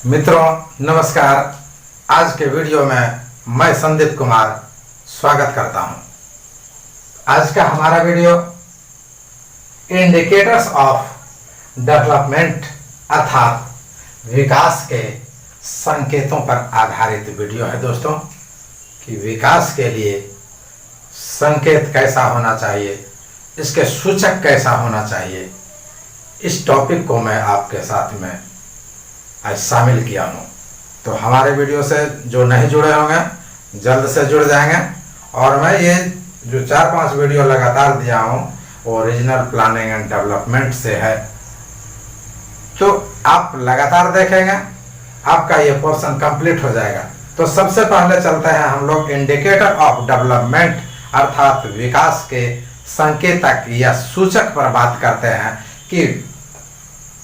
मित्रों नमस्कार। आज के वीडियो में मैं संदीप कुमार स्वागत करता हूं। आज का हमारा वीडियो इंडिकेटर्स ऑफ डेवलपमेंट अर्थात विकास के संकेतों पर आधारित वीडियो है दोस्तों, कि विकास के लिए संकेत कैसा होना चाहिए, इसके सूचक कैसा होना चाहिए। इस टॉपिक को मैं आपके साथ में आज शामिल किया हूँ। तो हमारे वीडियो से जो नहीं जुड़े होंगे जल्द से जुड़ जाएंगे। और मैं ये जो 4-5 वीडियो लगातार दिया हूँ वो रीजनल प्लानिंग एंड डेवलपमेंट से है, तो आप लगातार देखेंगे, आपका ये पोर्शन कंप्लीट हो जाएगा। तो सबसे पहले चलते हैं हम लोग इंडिकेटर ऑफ डेवलपमेंट अर्थात विकास के संकेतक या सूचक पर बात करते हैं कि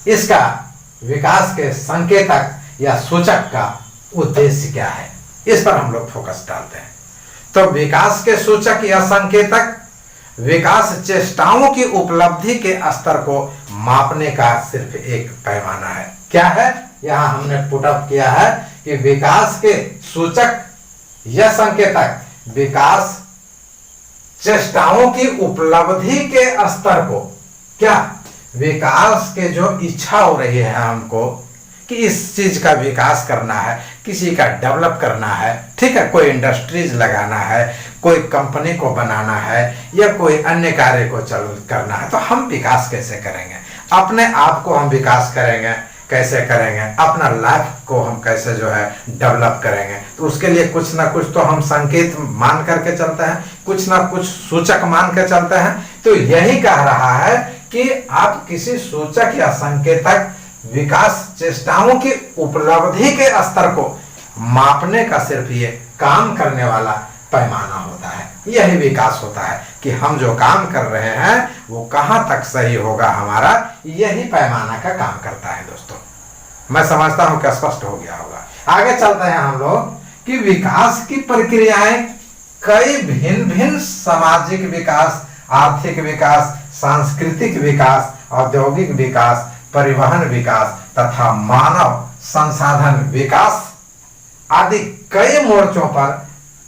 इसका विकास के संकेतक या सूचक का उद्देश्य क्या है, इस पर हम लोग फोकस डालते हैं। तो विकास के सूचक या संकेतक विकास चेष्टाओं की उपलब्धि के स्तर को मापने का सिर्फ एक पैमाना है। क्या है, यहां हमने पुट अप किया है कि विकास के सूचक या संकेतक विकास चेष्टाओं की उपलब्धि के स्तर को, क्या विकास के जो इच्छा हो रही है हमको कि इस चीज का विकास करना है, किसी का डेवलप करना है, ठीक है, कोई इंडस्ट्रीज लगाना है, कोई कंपनी को बनाना है या कोई अन्य कार्य को करना है, तो हम विकास कैसे करेंगे, अपने आप को हम विकास करेंगे कैसे करेंगे, अपना लाइफ को हम कैसे जो है डेवलप करेंगे। तो उसके लिए कुछ ना कुछ तो हम संकेत मान करके चलते हैं, कुछ ना कुछ सूचक मान के चलते हैं। तो यही कह रहा है कि आप किसी सूचक या संकेतक विकास चेष्टाओं की उपलब्धि के स्तर को मापने का सिर्फ ये काम करने वाला पैमाना होता है। यही विकास होता है कि हम जो काम कर रहे हैं वो कहां तक सही होगा हमारा, यही पैमाना का काम करता है दोस्तों। मैं समझता हूं कि स्पष्ट हो गया होगा। आगे चलते हैं हम लोग कि विकास की प्रक्रियाएं कई भिन्न भिन्न सामाजिक विकास, आर्थिक विकास, सांस्कृतिक विकास, औद्योगिक विकास, परिवहन विकास तथा मानव संसाधन विकास आदि कई मोर्चों पर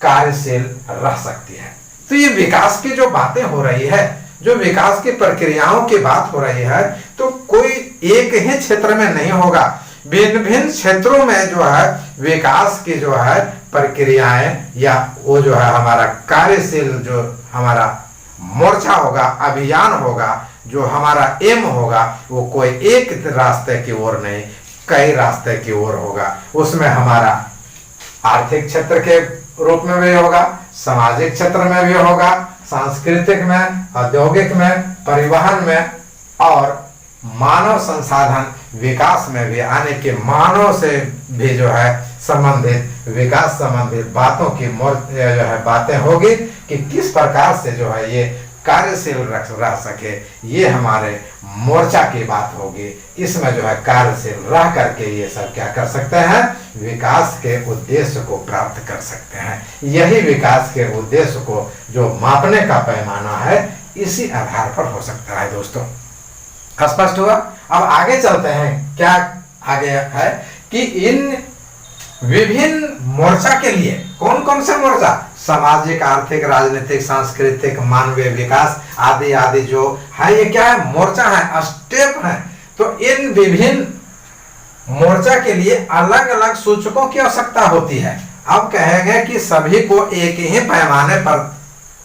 कार्यशील रह सकती है। तो ये विकास की जो बातें हो रही है, जो विकास की प्रक्रियाओं की बात हो रही है, तो कोई एक ही क्षेत्र में नहीं होगा। भिन्न भिन्न क्षेत्रों में जो है विकास की जो है प्रक्रियाएं या वो जो है हमारा कार्यशील जो हमारा मोर्चा होगा, अभियान होगा, जो हमारा एम होगा, वो कोई एक रास्ते की ओर नहीं, कई रास्ते की ओर होगा। उसमें हमारा आर्थिक क्षेत्र के रूप में भी होगा, सामाजिक क्षेत्र में भी होगा, सांस्कृतिक में, औद्योगिक में, परिवहन में और मानव संसाधन विकास में भी, आने के मानव से भी जो है संबंधित विकास संबंधित बातों की जो है बातें होगी कि किस प्रकार से जो है ये कार्यशील रह सके। ये हमारे मोर्चा की बात होगी। इसमें जो है कार्यशील रह करके ये सब क्या कर सकते हैं, विकास के उद्देश्य को प्राप्त कर सकते हैं। यही विकास के उद्देश्य को जो मापने का पैमाना है, इसी आधार पर हो सकता है दोस्तों। स्पष्ट हुआ। अब आगे चलते हैं। क्या आगे है कि इन विभिन्न मोर्चा के लिए कौन कौन से मोर्चा, सामाजिक, आर्थिक, राजनीतिक, सांस्कृतिक, मानवीय विकास आदि आदि जो है, ये क्या है, मोर्चा है, स्टेप है। तो इन विभिन्न मोर्चा के लिए अलग अलग सूचकों की आवश्यकता होती है। अब कहेंगे कि सभी को एक ही पैमाने पर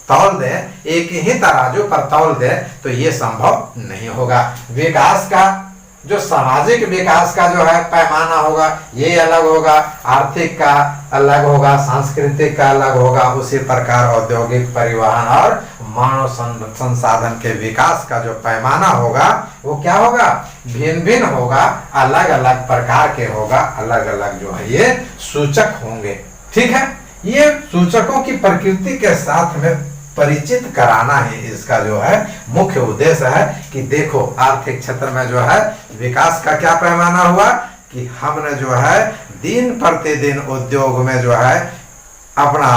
तौल दे, एक ही तराजू पर तौल दे, तो ये संभव नहीं होगा। विकास का जो सामाजिक विकास का जो है पैमाना होगा ये अलग होगा, आर्थिक का अलग होगा, सांस्कृतिक का अलग होगा, उसी प्रकार औद्योगिक, परिवहन और मानव संसाधन के विकास का जो पैमाना होगा वो क्या होगा, भिन्न भिन्न होगा, अलग अलग प्रकार के होगा, अलग अलग जो है ये सूचक होंगे। ठीक है, ये सूचकों की प्रकृति के साथ में परिचित कराना ही इसका जो है मुख्य उद्देश्य है। कि देखो आर्थिक क्षेत्र में जो है विकास का क्या पैमाना हुआ कि हमने जो है दिन प्रतिदिन उद्योग में जो है अपना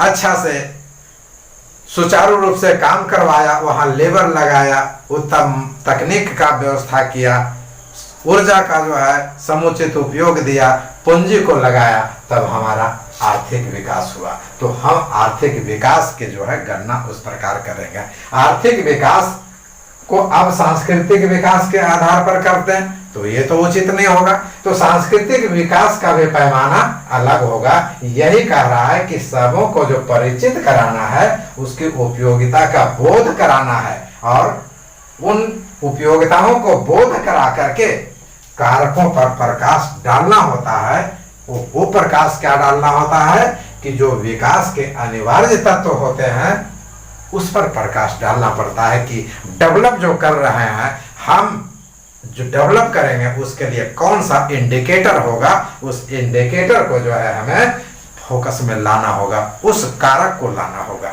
अच्छा से सुचारू रूप से काम करवाया, वहां लेबर लगाया, उत्तम तकनीक का व्यवस्था किया, ऊर्जा का जो है समुचित उपयोग दिया, पूंजी को लगाया, तब हमारा आर्थिक विकास हुआ। तो हम आर्थिक विकास के जो है गणना उस प्रकार करेंगे। आर्थिक विकास को अब सांस्कृतिक विकास के आधार पर करते हैं तो ये तो उचित नहीं होगा। तो सांस्कृतिक विकास का भी पैमाना अलग होगा। यही कह रहा है कि सबों को जो परिचित कराना है उसकी उपयोगिता का बोध कराना है, और उन उपयोगिताओं को बोध करा करके कारकों पर प्रकाश डालना होता है। वो प्रकाश क्या डालना होता है कि जो विकास के अनिवार्य तत्व होते हैं उस पर प्रकाश डालना पड़ता है कि डेवलप जो कर रहे हैं हम, जो डेवलप करेंगे उसके लिए कौन सा इंडिकेटर होगा, उस इंडिकेटर को जो है हमें फोकस में लाना होगा, उस कारक को लाना होगा।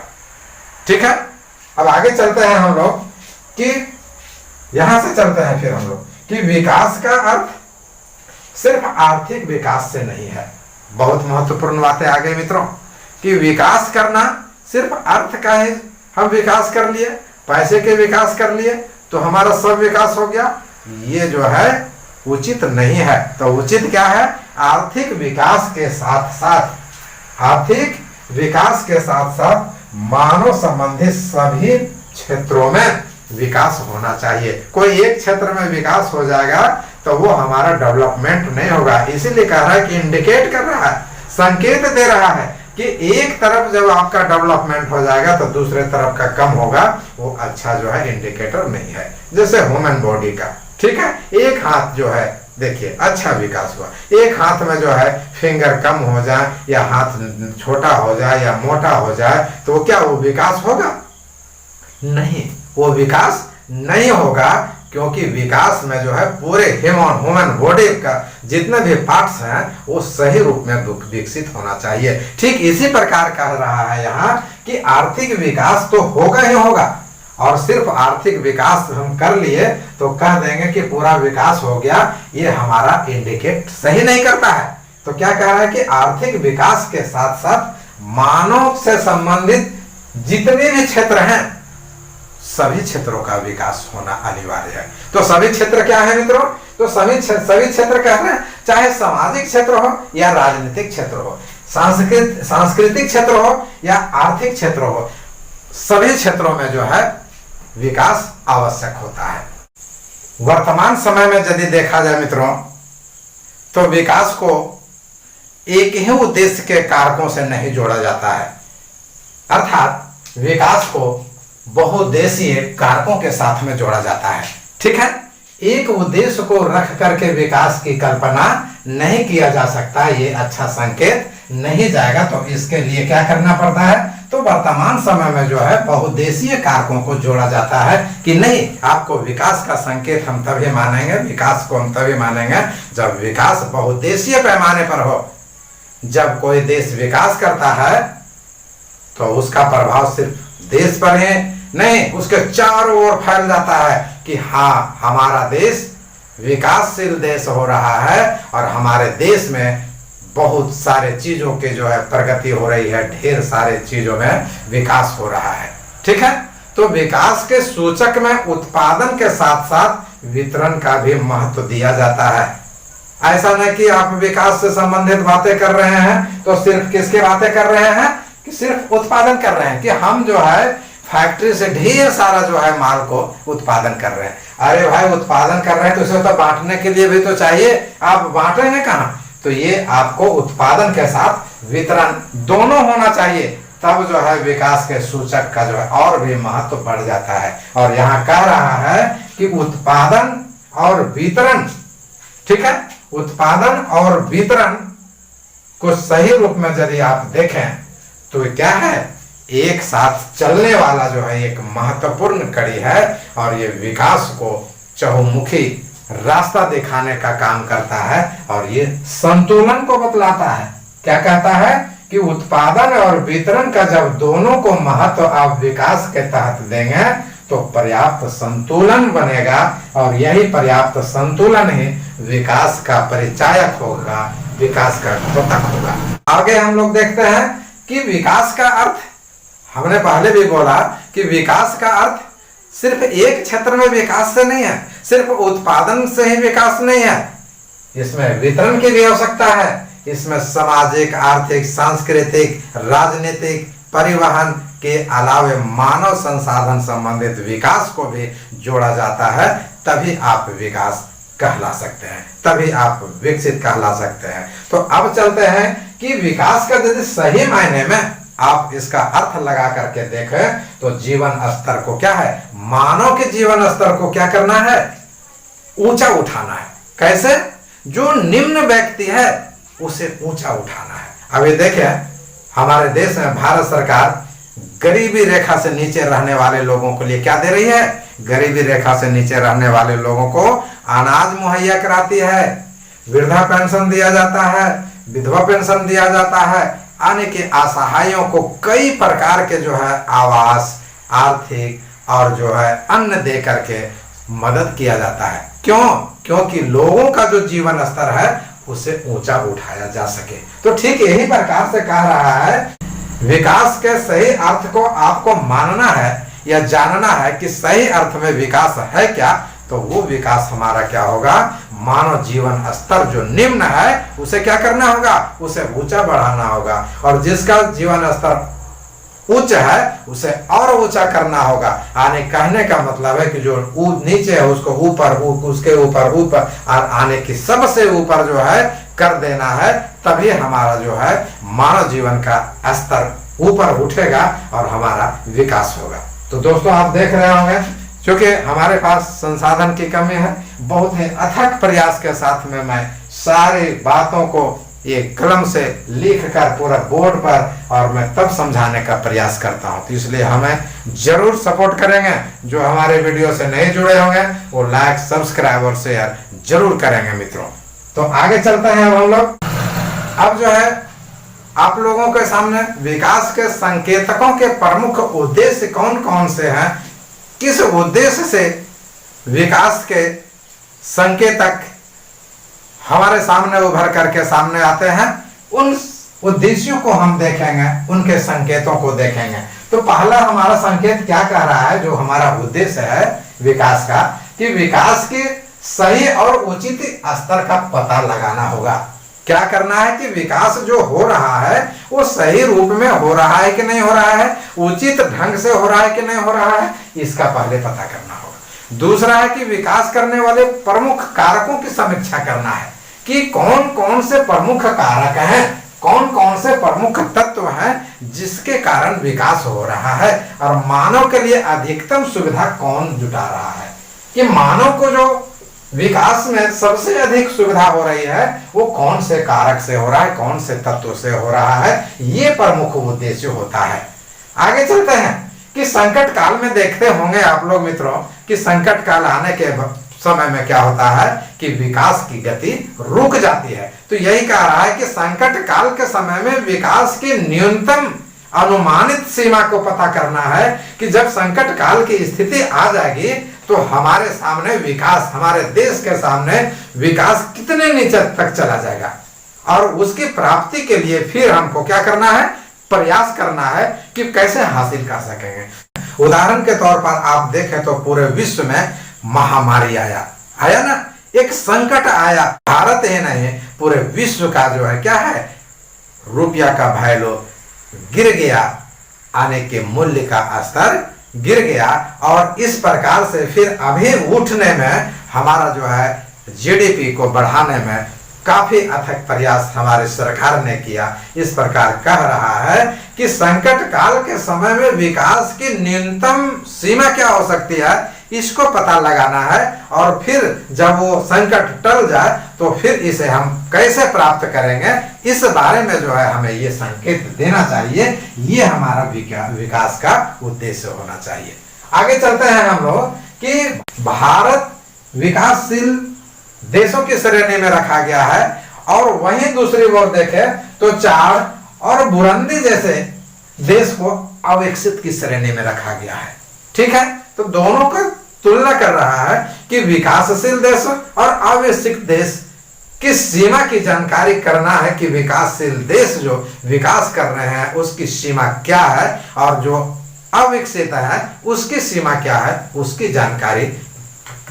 ठीक है, अब आगे चलते हैं हम लोग कि यहां से चलते हैं फिर हम लोग कि विकास का अर्थ सिर्फ आर्थिक विकास से नहीं है। बहुत महत्वपूर्ण बातें आ गई मित्रों कि विकास करना सिर्फ अर्थ का है, हम विकास कर लिए, पैसे के विकास कर लिए तो हमारा सब विकास हो गया, ये जो है उचित नहीं है। तो उचित क्या है, आर्थिक विकास के साथ साथ, आर्थिक विकास के साथ साथ मानव संबंधित सभी क्षेत्रों में विकास होना चाहिए। कोई एक क्षेत्र में विकास हो जाएगा तो वो हमारा डेवलपमेंट नहीं होगा। इसीलिए कह रहा है कि इंडिकेट कर रहा है, संकेत दे रहा है कि एक तरफ जब आपका डेवलपमेंट हो जाएगा तो दूसरे तरफ का कम होगा, वो अच्छा जो है इंडिकेटर नहीं है। जैसे ह्यूमन बॉडी का, ठीक है, एक हाथ जो है देखिए अच्छा विकास हुआ, एक हाथ में जो है फिंगर कम हो जाए या हाथ छोटा हो जाए या मोटा हो जाए तो क्या वो विकास होगा? नहीं, वो विकास नहीं होगा, क्योंकि विकास में जो है पूरे ह्यूमन बॉडी का जितने भी पार्ट्स हैं वो सही रूप में विकसित होना चाहिए। ठीक इसी प्रकार कह रहा है यहाँ कि आर्थिक विकास तो होगा ही होगा, और सिर्फ आर्थिक विकास हम कर लिए तो कह देंगे कि पूरा विकास हो गया, ये हमारा इंडिकेट सही नहीं करता है। तो क्या कह रहा है कि आर्थिक विकास के साथ साथ मानव से संबंधित जितने भी क्षेत्र हैं सभी क्षेत्रों का विकास होना अनिवार्य है। तो सभी क्षेत्र क्या है मित्रों? तो सभी क्षेत्र कह रहे हैं, चाहे सामाजिक क्षेत्र हो या राजनीतिक क्षेत्र हो, सांस्कृतिक क्षेत्र हो या आर्थिक क्षेत्र हो, सभी क्षेत्रों में जो है विकास आवश्यक होता है। वर्तमान समय में यदि देखा जाए मित्रों तो विकास को एक ही उद्देश्य के कारकों से नहीं जोड़ा जाता है, अर्थात विकास को बहुउद्देशीय कारकों के साथ में जोड़ा जाता है। ठीक है, एक उद्देश्य को रख करके विकास की कल्पना नहीं किया जा सकता, ये अच्छा संकेत नहीं जाएगा। तो इसके लिए क्या करना पड़ता है? तो वर्तमान समय में जो है बहुउद्देशीय कारकों को जोड़ा जाता है कि नहीं, आपको विकास का संकेत हम तभी मानेंगे, विकास को हम तभी मानेंगे जब विकास बहुउद्देशीय पैमाने पर हो। जब कोई देश विकास करता है तो उसका प्रभाव सिर्फ देश पर है नहीं, उसके चारों ओर फैल जाता है कि हाँ, हमारा देश विकासशील देश हो रहा है और हमारे देश में बहुत सारे चीजों के जो है प्रगति हो रही है, ढेर सारे चीजों में विकास हो रहा है। ठीक है, तो विकास के सूचक में उत्पादन के साथ साथ वितरण का भी महत्व दिया जाता है। ऐसा नहीं कि आप विकास से संबंधित बातें कर रहे हैं तो सिर्फ किसके बातें कर रहे हैं कि सिर्फ उत्पादन कर रहे हैं, कि हम जो है फैक्ट्री से ढेर सारा जो है माल को उत्पादन कर रहे हैं। अरे भाई, उत्पादन कर रहे हैं तो इसे तो बांटने के लिए भी तो चाहिए, आप बांटेंगे कहाँ? तो ये आपको उत्पादन के साथ वितरण दोनों होना चाहिए, तब जो है विकास के सूचक का जो है और भी महत्व बढ़ जाता है। और यहाँ कह रहा है कि उत्पादन और वितरण, ठीक है, उत्पादन और वितरण को सही रूप में यदि आप देखें तो क्या है, एक साथ चलने वाला जो है एक महत्वपूर्ण कड़ी है, और ये विकास को चहुमुखी रास्ता दिखाने का काम करता है और ये संतुलन को बतलाता है। क्या कहता है कि उत्पादन और वितरण का जब दोनों को महत्व आप विकास के तहत देंगे तो पर्याप्त संतुलन बनेगा, और यही पर्याप्त संतुलन ही विकास का परिचायक होगा, विकास का द्योतक होगा। आगे हम लोग देखते हैं कि विकास का अर्थ, हमने पहले भी बोला कि विकास का अर्थ सिर्फ एक क्षेत्र में विकास से नहीं है, सिर्फ उत्पादन से ही विकास नहीं है, इसमें वितरण की भी आवश्यकता है। इसमें सामाजिक, आर्थिक, सांस्कृतिक, राजनीतिक, परिवहन के अलावे मानव संसाधन संबंधित विकास को भी जोड़ा जाता है, तभी आप विकास कहला सकते हैं, तभी आप विकसित कहला सकते हैं। तो अब चलते हैं कि विकास का यदि सही मायने में आप इसका अर्थ लगा करके देखें तो जीवन स्तर को क्या है, मानव के जीवन स्तर को क्या करना है, ऊंचा उठाना है। कैसे? जो निम्न व्यक्ति है उसे ऊंचा उठाना है। अभी देखें हमारे देश में भारत सरकार गरीबी रेखा से नीचे रहने वाले लोगों के लिए क्या दे रही है, गरीबी रेखा से नीचे रहने वाले लोगों को अनाज मुहैया कराती है, वृद्धा पेंशन दिया जाता है, विधवा पेंशन दिया जाता है, आने के असहायों को कई प्रकार के जो है आवास, आर्थिक और जो है अन्न दे करके मदद किया जाता है। क्यों? क्योंकि लोगों का जो जीवन स्तर है उसे ऊंचा उठाया जा सके। तो ठीक यही प्रकार से कह रहा है, विकास के सही अर्थ को आपको मानना है या जानना है कि सही अर्थ में विकास है क्या, तो वो विकास हमारा क्या होगा, मानव जीवन स्तर जो निम्न है उसे क्या करना होगा, उसे ऊंचा बढ़ाना होगा, और जिसका जीवन स्तर उच्च है उसे और ऊंचा करना होगा। आने कहने का मतलब है कि जो नीचे है उसको ऊपर, उसके ऊपर ऊपर, और आने की सबसे ऊपर जो है कर देना है, तभी हमारा जो है मानव जीवन का स्तर ऊपर उठेगा और हमारा विकास होगा। तो दोस्तों आप देख रहे होंगे, क्योंकि हमारे पास संसाधन की कमी है, बहुत ही अथक प्रयास के साथ में मैं सारी बातों को ये कलम से लिख कर पूरा बोर्ड पर और मैं तब समझाने का प्रयास करता हूं। तो इसलिए हमें जरूर सपोर्ट करेंगे। जो हमारे वीडियो से नहीं जुड़े होंगे वो लाइक, सब्सक्राइब और शेयर जरूर करेंगे मित्रों। तो आगे चलते हैं अब हम लोग। अब जो है आप लोगों के सामने विकास के संकेतकों के प्रमुख उद्देश्य कौन कौन से हैं, किस उद्देश्य से विकास के संकेतक हमारे सामने उभर करके सामने आते हैं, उन उद्देश्यों को हम देखेंगे, उनके संकेतों को देखेंगे। तो पहला हमारा संकेत क्या कह रहा है, जो हमारा उद्देश्य है विकास का, कि विकास के सही और उचित स्तर का पता लगाना होगा। क्या करना है कि विकास जो हो रहा है वो सही रूप में हो रहा है कि नहीं हो रहा है, उचित ढंग से हो रहा है कि नहीं हो रहा है, इसका पहले पता करना होगा। दूसरा है कि विकास करने वाले प्रमुख कारकों की समीक्षा करना है कि कौन कौन से प्रमुख कारक हैं, कौन कौन से प्रमुख तत्व हैं जिसके कारण विकास हो रहा है, और मानव के लिए अधिकतम सुविधा कौन जुटा रहा है, कि मानव को जो विकास में सबसे अधिक सुविधा हो रही है वो कौन से कारक से हो रहा है, कौन से तत्व से हो रहा है, ये प्रमुख उद्देश्य होता है। आगे चलते हैं कि संकट काल में देखते होंगे आप लोग मित्रों कि संकट काल आने के समय में क्या होता है कि विकास की गति रुक जाती है। तो यही कह रहा है कि संकट काल के समय में विकास की न्यूनतम अनुमानित सीमा को पता करना है कि जब संकट काल की स्थिति आ जाएगी तो हमारे सामने विकास, हमारे देश के सामने विकास कितने नीचे तक चला जाएगा, और उसकी प्राप्ति के लिए फिर हमको क्या करना है, प्रयास करना है कि कैसे हासिल कर सकेंगे। उदाहरण के तौर पर आप देखें तो पूरे विश्व में महामारी आया ना, एक संकट आया। भारत ही नहीं पूरे विश्व का जो है क्या है, रुपया का वैल्यू गिर गया, आने के मूल्य का स्तर गिर गया, और इस प्रकार से फिर अभी उठने में हमारा जो है जीडीपी को बढ़ाने में काफी अथक प्रयास हमारी सरकार ने किया। इस प्रकार कह रहा है कि संकट काल के समय में विकास की न्यूनतम सीमा क्या हो सकती है, इसको पता लगाना है, और फिर जब वो संकट टल जाए तो फिर इसे हम कैसे प्राप्त करेंगे, इस बारे में जो है हमें ये संकेत देना चाहिए। ये हमारा विकास का उद्देश्य होना चाहिए। आगे चलते हैं हम लोग कि भारत विकासशील देशों की श्रेणी में रखा गया है, और वहीं दूसरी ओर देखें तो चाड और बुरुंडी जैसे देश को अविकसित की श्रेणी में रखा गया है। ठीक है, तो दोनों का तुलना कर रहा है कि विकासशील देश और अविकसित देश की सीमा की जानकारी करना है कि विकासशील देश जो विकास कर रहे हैं उसकी सीमा क्या है, और जो अविकसित है उसकी सीमा क्या है, उसकी जानकारी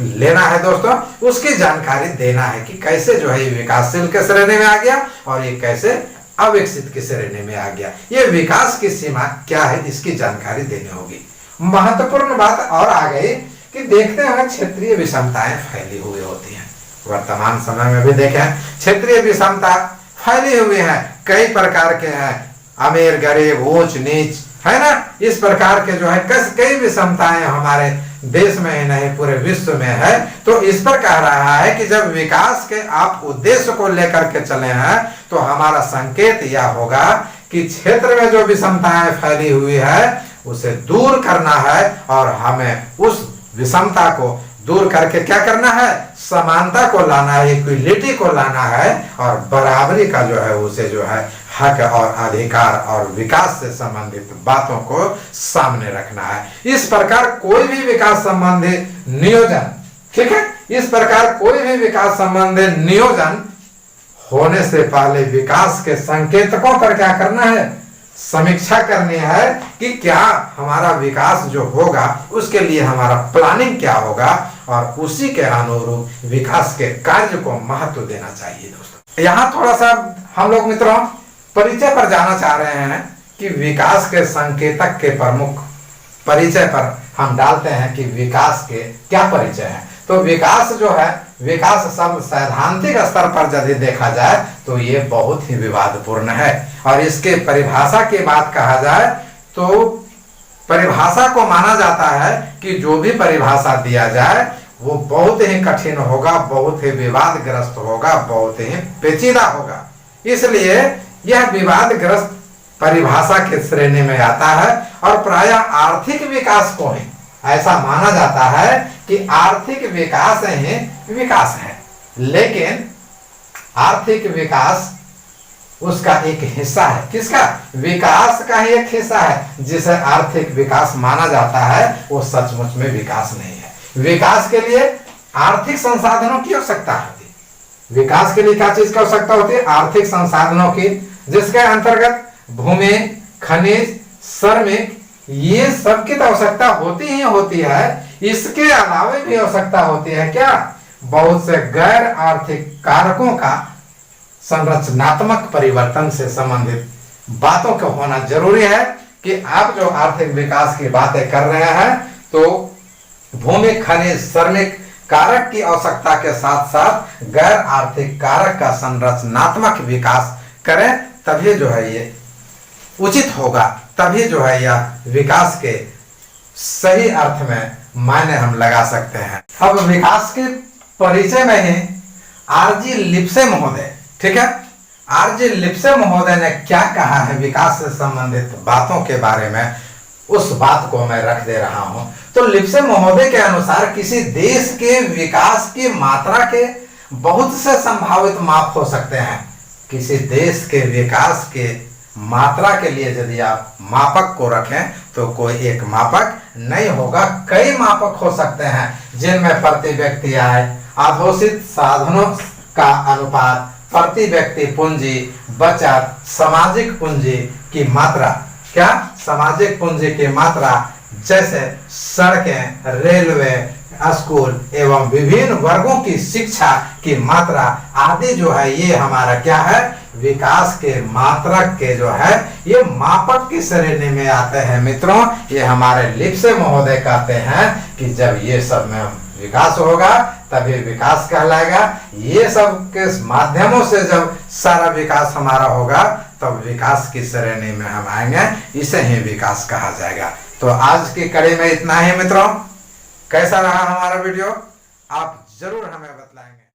लेना है दोस्तों, उसकी जानकारी देना है कि कैसे जो है ये विकासशील के श्रेणी में आ गया और ये कैसे अविकसित की श्रेणी में आ गया, ये विकास की सीमा क्या है, इसकी जानकारी देनी होगी। महत्वपूर्ण बात और आ गई कि देखते हैं क्षेत्रीय विषमताएं फैली हुई होती हैं। वर्तमान समय में भी देखें क्षेत्रीय विषमता फैली हुई है, कई प्रकार के हैं, अमीर गरीब ऊंच नीच है ना, इस प्रकार के जो है कई विषमताएं हमारे देश में ही नहीं पूरे विश्व में है। तो इस पर कह रहा है कि जब विकास के आप उद्देश्य को लेकर के चले हैं तो हमारा संकेत यह होगा कि क्षेत्र में जो विषमताएं फैली हुई है उसे दूर करना है और हमें उस विषमता को दूर करके क्या करना है, समानता को लाना है, इक्विलिटी को लाना है और बराबरी का जो है उसे जो है हक और अधिकार और विकास से संबंधित बातों को सामने रखना है। इस प्रकार कोई भी विकास संबंधी नियोजन, ठीक है, इस प्रकार कोई भी विकास संबंधी नियोजन होने से पहले विकास के संकेतकों पर क्या करना है, समीक्षा करनी है कि क्या हमारा विकास जो होगा उसके लिए हमारा प्लानिंग क्या होगा और उसी के अनुरूप विकास के कार्य को महत्व देना चाहिए। दोस्तों यहाँ थोड़ा सा हम लोग मित्रों परिचय पर जाना चाह रहे हैं कि विकास के संकेतक के प्रमुख परिचय पर हम डालते हैं कि विकास के क्या परिचय है। तो विकास जो है, विकास शब्द सैद्धांतिक स्तर पर यदि देखा जाए तो ये बहुत ही विवादपूर्ण है और इसके परिभाषा की बात कहा जाए तो परिभाषा को माना जाता है कि जो भी परिभाषा दिया जाए वो बहुत ही कठिन होगा, बहुत ही विवादग्रस्त होगा, बहुत ही पेचीदा होगा। इसलिए यह विवादग्रस्त परिभाषा के श्रेणी में आता है और प्रायः आर्थिक विकास को ही ऐसा माना जाता है कि आर्थिक विकास ही विकास है, लेकिन आर्थिक विकास उसका एक हिस्सा है। किसका? विकास का ही एक हिस्सा है। जिसे आर्थिक विकास माना जाता है वो सचमुच में विकास नहीं है। विकास के लिए आर्थिक संसाधनों की आवश्यकता होती है। विकास के लिए क्या चीज की आवश्यकता होती है? आर्थिक संसाधनों की, जिसके अंतर्गत भूमि, खनिज, श्रमिक, ये सब की तो आवश्यकता होती ही होती है। इसके अलावा भी आवश्यकता होती है क्या? बहुत से गैर आर्थिक कारकों का संरचनात्मक परिवर्तन से संबंधित बातों का होना जरूरी है कि आप जो आर्थिक विकास की बातें कर रहे हैं तो भूमि, खनिज, श्रमिक कारक की आवश्यकता के साथ साथ गैर आर्थिक कारक का संरचनात्मक विकास करें, तभी जो है ये उचित होगा, तभी जो है यह विकास के सही अर्थ में मायने हम लगा सकते हैं। अब विकास के परिचय में ही आरजी लिप्से महोदय, ठीक है, आरजी लिप्से महोदय ने क्या कहा है विकास से संबंधित बातों के बारे में, उस बात को मैं रख दे रहा हूं। तो लिप्से महोदय के अनुसार किसी देश के विकास की मात्रा के बहुत से संभावित माप हो सकते हैं। किसी देश के विकास के मात्रा के लिए यदि आप मापक को रखें तो कोई एक मापक नहीं होगा, कई मापक हो सकते हैं जिनमें प्रति व्यक्ति आय, अघोषित साधनों का अनुपात, प्रति व्यक्ति पूंजी, बचत, सामाजिक पूंजी की मात्रा, क्या सामाजिक पूंजी की मात्रा जैसे सड़कें, रेलवे, स्कूल एवं विभिन्न वर्गों की शिक्षा की मात्रा आदि जो है ये हमारा क्या है, विकास के मात्रक के जो है ये मापक की श्रेणी में आते हैं। मित्रों ये हमारे लिप्से महोदय कहते हैं कि जब ये सब में विकास होगा तभी विकास कहलाएगा। ये सब के माध्यमों से जब सारा विकास हमारा होगा तब विकास की श्रेणी में हम आएंगे, इसे ही विकास कहा जाएगा। तो आज की कड़ी में इतना ही मित्रों। कैसा रहा हमारा वीडियो आप जरूर हमें बतलाएंगे।